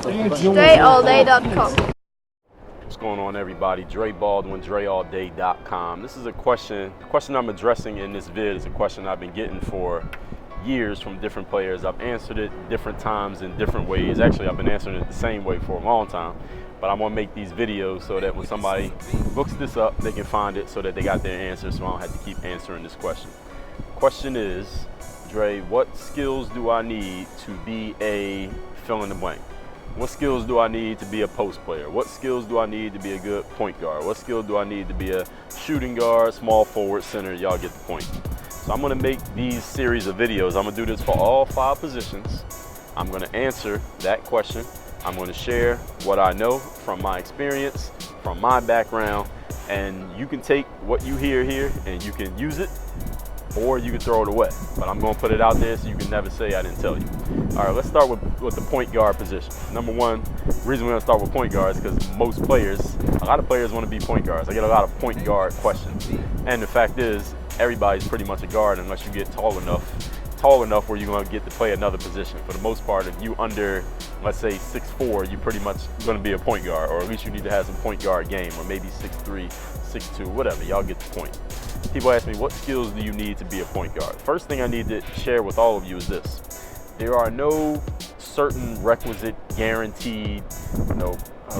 DreAllDay.com. What's going on, everybody? Dre Baldwin, DreAllDay.com. This is a question. The question I'm addressing in this vid is a question I've been getting for years from different players. I've answered it different times in different ways. Actually, I've been answering it the same way for a long time. But I'm gonna make these videos so that when somebody looks this up, they can find it so that they got their answer, so I don't have to keep answering this question. The question is, Dre, what skills do I need to be a fill in the blank? What skills do I need to be a post player? What skills do I need to be a good point guard? What skills do I need to be a shooting guard, small forward, center? Y'all get the point. So I'm gonna make these series of videos. I'm gonna do this for all 5 positions. I'm gonna answer that question. I'm gonna share what I know from my experience, from my background, and you can take what you hear here and you can use it, or you can throw it away. But I'm gonna put it out there so you can never say I didn't tell you. All right, let's start with the point guard position. Number one, the reason we're gonna start with point guards is because most players, a lot of players wanna be point guards. I get a lot of point guard questions. And the fact is, everybody's pretty much a guard unless you get tall enough where you're gonna get to play another position. For the most part, if you under, let's say 6'4", you're pretty much gonna be a point guard, or at least you need to have some point guard game, or maybe 6'3", 6'2", whatever, y'all get the point. People ask me, what skills do you need to be a point guard? First thing I need to share with all of you is this. There are no certain requisite, guaranteed,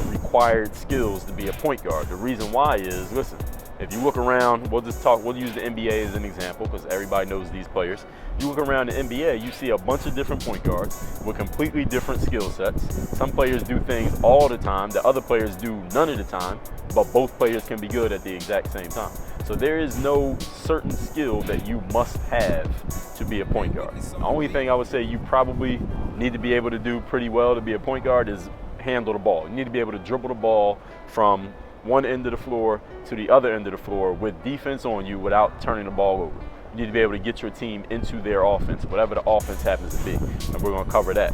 required skills to be a point guard. The reason why is, listen, if you look around, we'll use the NBA as an example because everybody knows these players. You look around the NBA, you see a bunch of different point guards with completely different skill sets. Some players do things all the time, the other players do none of the time, but both players can be good at the exact same time. So there is no certain skill that you must have to be a point guard. The only thing I would say you probably need to be able to do pretty well to be a point guard is handle the ball. You need to be able to dribble the ball from one end of the floor to the other end of the floor with defense on you without turning the ball over. You need to be able to get your team into their offense, whatever the offense happens to be, and we're going to cover that.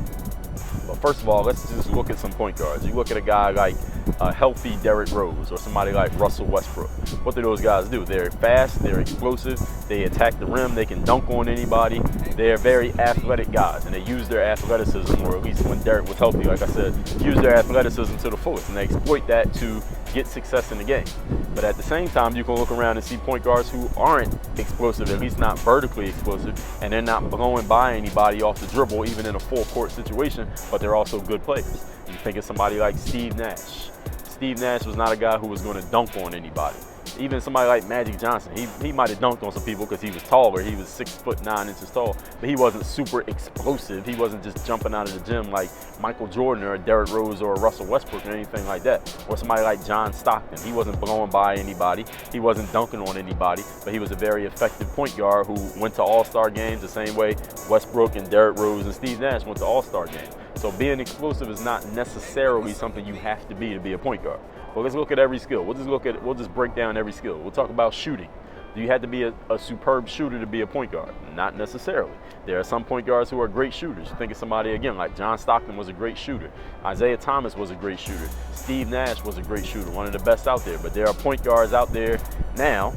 But first of all, let's just look at some point guards. You look at a guy like a healthy Derrick Rose or somebody like Russell Westbrook. What do those guys do? They're fast, they're explosive, they attack the rim, they can dunk on anybody. They're very athletic guys, and they use their athleticism, or at least when Derrick was healthy, like I said, use their athleticism to the fullest, and they exploit that to get success in the game. But at the same time, you can look around and see point guards who aren't explosive, at least not vertically explosive, and they're not blowing by anybody off the dribble, even in a full court situation, but they're also good players. You think of somebody like Steve Nash. Steve Nash was not a guy who was going to dunk on anybody. Even somebody like Magic Johnson, he might have dunked on some people because he was taller. He was 6'9" tall, but he wasn't super explosive. He wasn't just jumping out of the gym like Michael Jordan or Derrick Rose or Russell Westbrook or anything like that. Or somebody like John Stockton. He wasn't blowing by anybody. He wasn't dunking on anybody, but he was a very effective point guard who went to all-star games the same way Westbrook and Derrick Rose and Steve Nash went to all-star games. So being explosive is not necessarily something you have to be a point guard. But let's look at every skill. We'll just break down every skill. We'll talk about shooting. Do you have to be a superb shooter to be a point guard? Not necessarily. There are some point guards who are great shooters. Think of somebody, again, like John Stockton was a great shooter. Isaiah Thomas was a great shooter. Steve Nash was a great shooter, one of the best out there. But there are point guards out there now,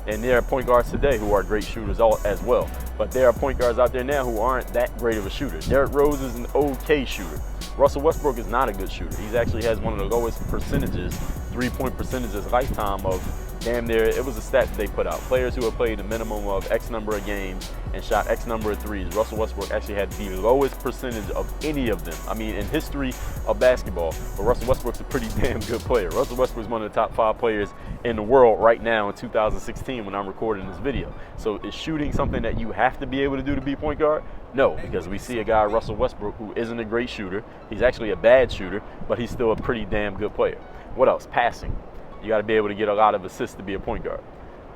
and there are point guards today who are great shooters as well. But there are point guards out there now who aren't that great of a shooter. Derrick Rose is an okay shooter. Russell Westbrook is not a good shooter. He actually has one of the lowest percentages, 3-point percentages lifetime of damn near, it was a stat that they put out. Players who have played a minimum of X number of games and shot X number of threes. Russell Westbrook actually had the lowest percentage of any of them. I mean, in history of basketball, but Russell Westbrook's a pretty damn good player. Russell Westbrook's one of the top 5 players in the world right now in 2016 when I'm recording this video. So is shooting something that you have to be able to do to be a point guard? No, because we see a guy, Russell Westbrook, who isn't a great shooter. He's actually a bad shooter, but he's still a pretty damn good player. What else? Passing. You got to be able to get a lot of assists to be a point guard.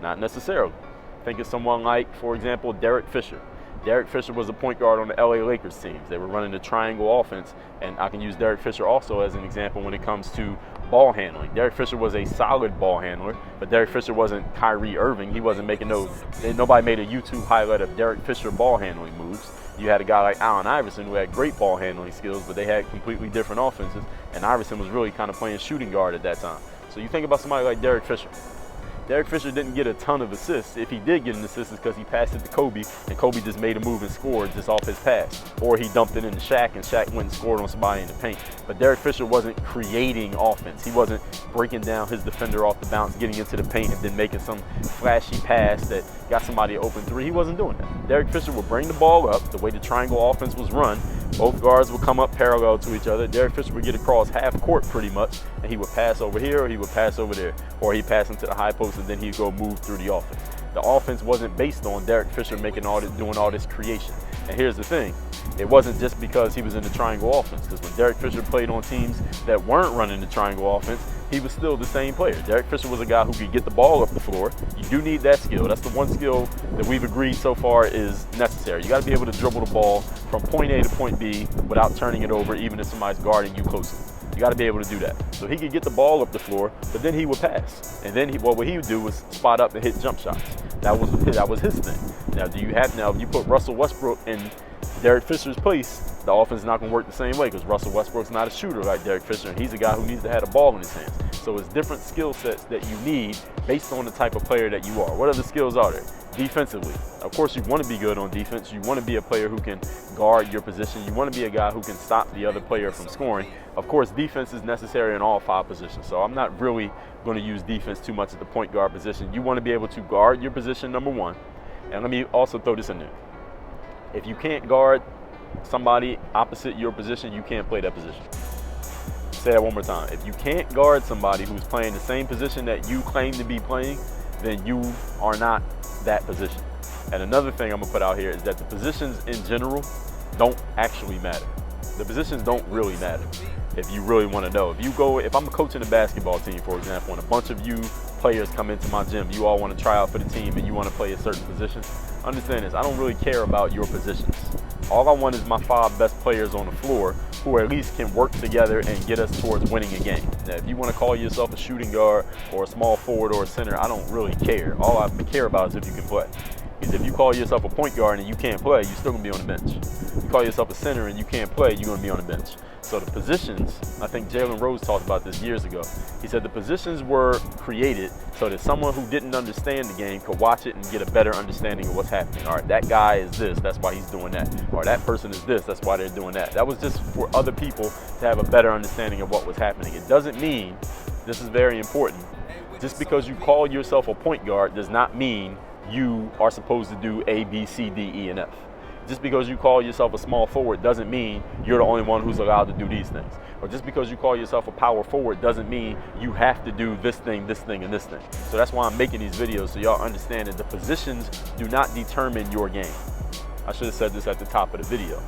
Not necessarily. Think of someone like, for example, Derek Fisher. Derek Fisher was a point guard on the LA Lakers teams. They were running the triangle offense, and I can use Derek Fisher also as an example when it comes to ball handling. Derek Fisher was a solid ball handler, but Derek Fisher wasn't Kyrie Irving. He wasn't making nobody made a YouTube highlight of Derek Fisher ball handling moves. You had a guy like Allen Iverson who had great ball handling skills, but they had completely different offenses, and Iverson was really kind of playing shooting guard at that time. So you think about somebody like Derek Fisher. Derek Fisher didn't get a ton of assists. If he did get an assist, it's because he passed it to Kobe, and Kobe just made a move and scored just off his pass. Or he dumped it into Shaq, and Shaq went and scored on somebody in the paint. But Derek Fisher wasn't creating offense. He wasn't breaking down his defender off the bounce, getting into the paint, and then making some flashy pass that got somebody an open three. He wasn't doing that. Derek Fisher would bring the ball up the way the triangle offense was run. Both guards would come up parallel to each other. Derek Fisher would get across half court pretty much, and he would pass over here or he would pass over there. Or he'd pass into the high post and then he'd go move through the offense. The offense wasn't based on Derek Fisher doing all this creation. And here's the thing, it wasn't just because he was in the triangle offense, because when Derek Fisher played on teams that weren't running the triangle offense, he was still the same player. Derek Fisher was a guy who could get the ball up the floor. You do need that skill. That's the one skill that we've agreed so far is necessary. You got to be able to dribble the ball from point A to point B without turning it over, even if somebody's guarding you closely. You got to be able to do that. So he could get the ball up the floor, but then he would pass. And then what he would do was spot up and hit jump shots. That was his thing. Now, if you put Russell Westbrook in Derek Fisher's place, the offense is not going to work the same way because Russell Westbrook's not a shooter like Derek Fisher, and he's a guy who needs to have the ball in his hands. So it's different skill sets that you need based on the type of player that you are. What other skills are there? Defensively, of course, you want to be good on defense. You want to be a player who can guard your position. You want to be a guy who can stop the other player from scoring. Of course, defense is necessary in all 5 positions. So I'm not really going to use defense too much at the point guard position. You want to be able to guard your position, number one. And let me also throw this in there. If you can't guard somebody opposite your position, you can't play that position. Say that one more time. If you can't guard somebody who's playing the same position that you claim to be playing, then you are not that position. And another thing I'm gonna put out here is that the positions in general don't actually matter. The positions don't really matter if you really want to know. If I'm coaching a basketball team, for example, and a bunch of you players come into my gym, you all want to try out for the team and you want to play a certain position, understand this, I don't really care about your positions. All I want is my 5 best players on the floor who at least can work together and get us towards winning a game. Now, if you want to call yourself a shooting guard or a small forward or a center, I don't really care. All I care about is if you can play. Because if you call yourself a point guard and you can't play, you're still going to be on the bench. If you call yourself a center and you can't play, you're going to be on the bench. So the positions, I think Jalen Rose talked about this years ago. He said the positions were created so that someone who didn't understand the game could watch it and get a better understanding of what's happening. All right, that guy is this, that's why he's doing that. Or that person is this, that's why they're doing that. That was just for other people to have a better understanding of what was happening. It doesn't mean, this is very important, just because you call yourself a point guard does not mean you are supposed to do A, B, C, D, E, and F. Just because you call yourself a small forward doesn't mean you're the only one who's allowed to do these things. Or just because you call yourself a power forward doesn't mean you have to do this thing, and this thing. So that's why I'm making these videos, so y'all understand that the positions do not determine your game. I should have said this at the top of the video.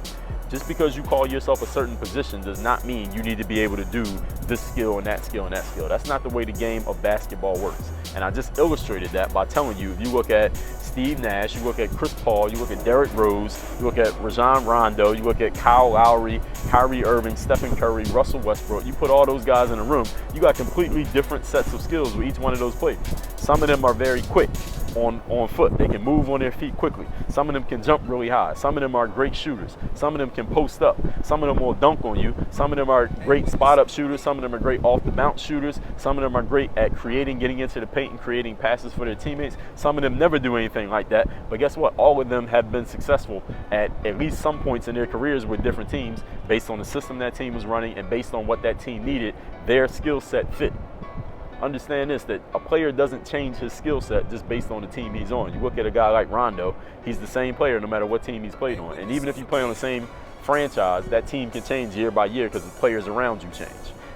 Just because you call yourself a certain position does not mean you need to be able to do this skill and that skill and that skill. That's not the way the game of basketball works. And I just illustrated that by telling you, if you look at Steve Nash, you look at Chris Paul, you look at Derrick Rose, you look at Rajon Rondo, you look at Kyle Lowry, Kyrie Irving, Stephen Curry, Russell Westbrook, you put all those guys in a room, you got completely different sets of skills with each one of those players. Some of them are very quick on foot. They can move on their feet quickly. Some of them can jump really high. Some of them are great shooters. Some of them can post up. Some of them will dunk on you. Some of them are great spot up shooters. Some of them are great off the bounce shooters. Some of them are great at getting into the paint and creating passes for their teammates. Some of them never do anything like that. But guess what? All of them have been successful at least some points in their careers with different teams based on the system that team was running and based on what that team needed, their skill set fit. Understand this, that a player doesn't change his skill set just based on the team he's on. You look at a guy like Rondo, he's the same player no matter what team he's played on. And even if you play on the same franchise, that team can change year by year because the players around you change.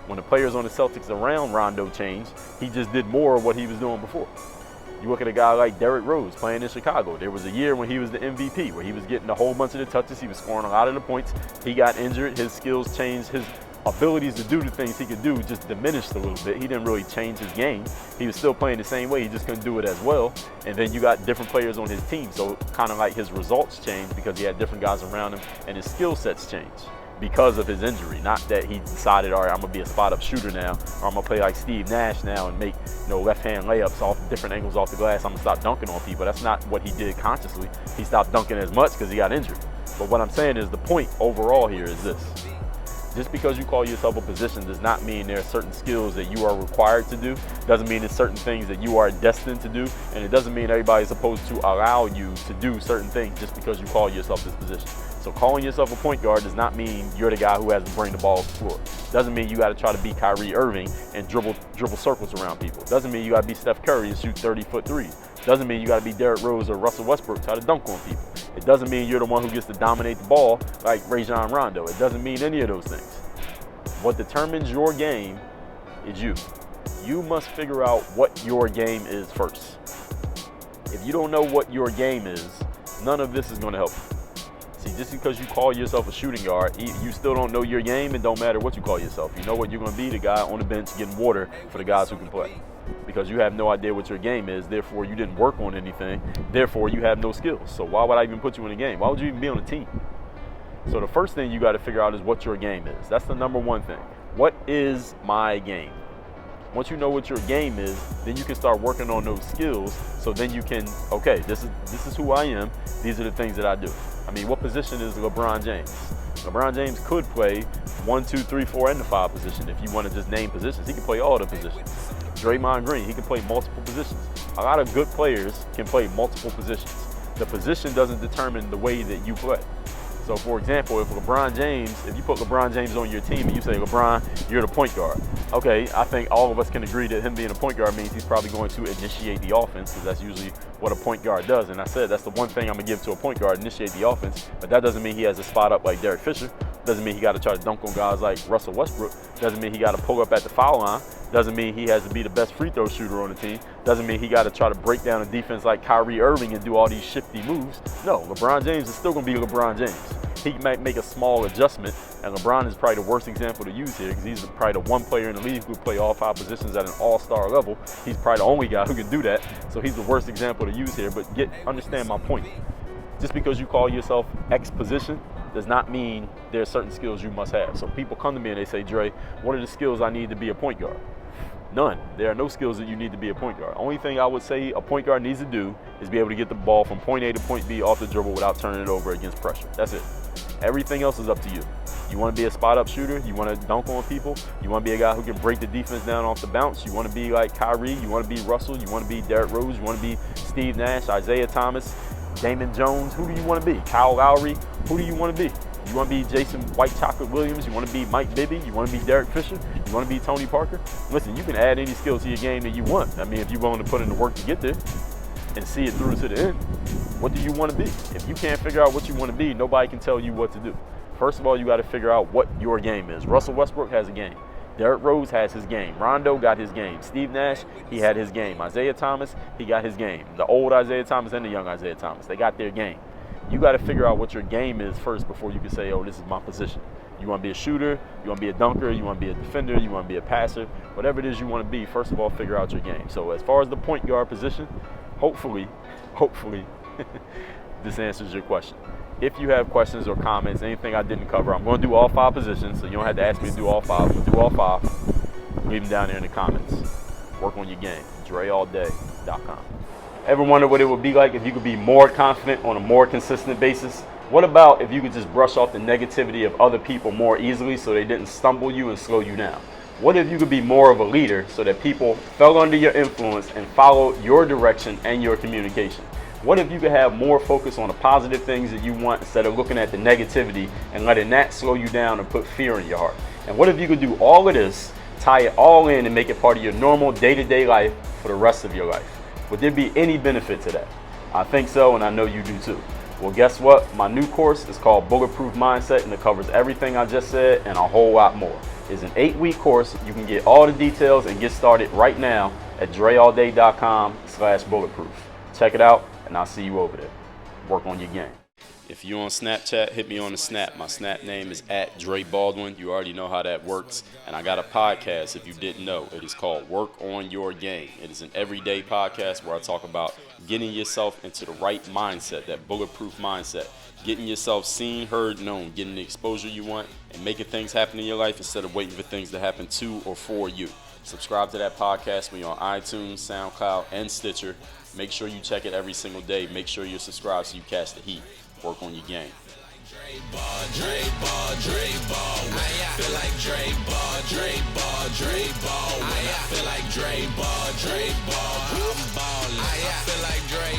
When the players on the Celtics around Rondo changed, he just did more of what he was doing before. You look at a guy like Derrick Rose playing in Chicago. There was a year when he was the MVP, where he was getting a whole bunch of the touches, he was scoring a lot of the points. He got injured, his skills changed, his abilities to do the things he could do just diminished a little bit. He didn't really change his game. He was still playing the same way, he just couldn't do it as well. And then you got different players on his team, so kind of like his results changed because he had different guys around him and his skill sets changed because of his injury. Not that he decided, all right, I'm gonna be a spot up shooter now, or I'm gonna play like Steve Nash now and make, left hand layups off different angles off the glass. I'm gonna stop dunking on people. That's not what he did consciously. He stopped dunking as much because he got injured. But what I'm saying is the point overall here is this. Just because you call yourself a position does not mean there are certain skills that you are required to do. Doesn't mean there's certain things that you are destined to do. And it doesn't mean everybody's supposed to allow you to do certain things just because you call yourself this position. So calling yourself a point guard does not mean you're the guy who has to bring the ball to the floor. Doesn't mean you got to try to be Kyrie Irving and dribble circles around people. Doesn't mean you got to be Steph Curry and shoot 30-foot threes. Doesn't mean you got to be Derrick Rose or Russell Westbrook try to dunk on people. It doesn't mean you're the one who gets to dominate the ball like Rajon Rondo. It doesn't mean any of those things. What determines your game is you. You must figure out what your game is first. If you don't know what your game is, none of this is going to help you. See, just because you call yourself a shooting guard, you still don't know your game. It don't matter what you call yourself. You know what you're going to be, the guy on the bench getting water for the guys who can play. Because you have no idea what your game is, therefore you didn't work on anything, therefore you have no skills. So why would I even put you in a game? Why would you even be on a team? So the first thing you got to figure out is what your game is. That's the number one thing. What is my game? Once you know what your game is, then you can start working on those skills. So then you can, okay, this is who I am. These are the things that I do. I mean, what position is LeBron James? LeBron James could play 1, 2, 3, 4, and the 5 position. If you want to just name positions, he can play all the positions. Draymond Green, he can play multiple positions. A lot of good players can play multiple positions. The position doesn't determine the way that you play. So for example, if you put LeBron James on your team and you say, LeBron, you're the point guard. Okay, I think all of us can agree that him being a point guard means he's probably going to initiate the offense, because that's usually what a point guard does. And I said that's the one thing I'm going to give to a point guard, initiate the offense. But that doesn't mean he has a spot up like Derek Fisher. Doesn't mean he got to try to dunk on guys like Russell Westbrook. Doesn't mean he got to pull up at the foul line. Doesn't mean he has to be the best free throw shooter on the team. Doesn't mean he got to try to break down a defense like Kyrie Irving and do all these shifty moves. No, LeBron James is still going to be LeBron James. He might make a small adjustment, and LeBron is probably the worst example to use here, because he's probably the one player in the league who can play all 5 positions at an all-star level. He's probably the only guy who can do that, so he's the worst example to use here. But understand my point. Just because you call yourself X position does not mean there are certain skills you must have. So people come to me and they say, Dre, what are the skills I need to be a point guard? None. There are no skills that you need to be a point guard. Only thing I would say a point guard needs to do is be able to get the ball from point A to point B off the dribble without turning it over against pressure. That's it. Everything else is up to you. You want to be a spot-up shooter? You want to dunk on people? You want to be a guy who can break the defense down off the bounce? You want to be like Kyrie? You want to be Russell? You want to be Derrick Rose? You want to be Steve Nash, Isaiah Thomas, Damon Jones? Who do you want to be? Kyle Lowry? Who do you want to be? You want to be Jason White Chocolate Williams? You want to be Mike Bibby? You want to be Derek Fisher? You want to be Tony Parker? Listen, you can add any skill to your game that you want. I mean, if you're willing to put in the work to get there and see it through to the end, what do you want to be? If you can't figure out what you want to be, nobody can tell you what to do. First of all, you got to figure out what your game is. Russell Westbrook has a game. Derrick Rose has his game. Rondo got his game. Steve Nash, he had his game. Isaiah Thomas, he got his game. The old Isaiah Thomas and the young Isaiah Thomas, they got their game. You got to figure out what your game is first before you can say, oh, this is my position. You want to be a shooter, you want to be a dunker, you want to be a defender, you want to be a passer, whatever it is you want to be, first of all, figure out your game. So as far as the point guard position, hopefully, this answers your question. If you have questions or comments, anything I didn't cover, I'm going to do all 5 positions, so you don't have to ask me to do all 5. I'm going to do all 5. Leave them down there in the comments. Work on your game. DreAllDay.com. Ever wonder what it would be like if you could be more confident on a more consistent basis? What about if you could just brush off the negativity of other people more easily so they didn't stumble you and slow you down? What if you could be more of a leader so that people fell under your influence and followed your direction and your communication? What if you could have more focus on the positive things that you want instead of looking at the negativity and letting that slow you down and put fear in your heart? And what if you could do all of this, tie it all in, and make it part of your normal day-to-day life for the rest of your life? Would there be any benefit to that? I think so, and I know you do too. Well, guess what? My new course is called Bulletproof Mindset, and it covers everything I just said and a whole lot more. It's an 8-week course. You can get all the details and get started right now at DreAllDay.com/bulletproof. Check it out, and I'll see you over there. Work on your game. If you're on Snapchat, hit me on the Snap. My Snap name is @Dre Baldwin. You already know how that works. And I got a podcast, if you didn't know. It is called Work on Your Game. It is an everyday podcast where I talk about getting yourself into the right mindset, that bulletproof mindset. Getting yourself seen, heard, known. Getting the exposure you want and making things happen in your life instead of waiting for things to happen to or for you. Subscribe to that podcast. We're on iTunes, SoundCloud, and Stitcher. Make sure you check it every single day. Make sure you're subscribed so you catch the heat. Work on your game. Dre Baldwin. I feel like Dre Baldwin. I feel like Dre Baldwin. I'm ballin'. I feel like Dre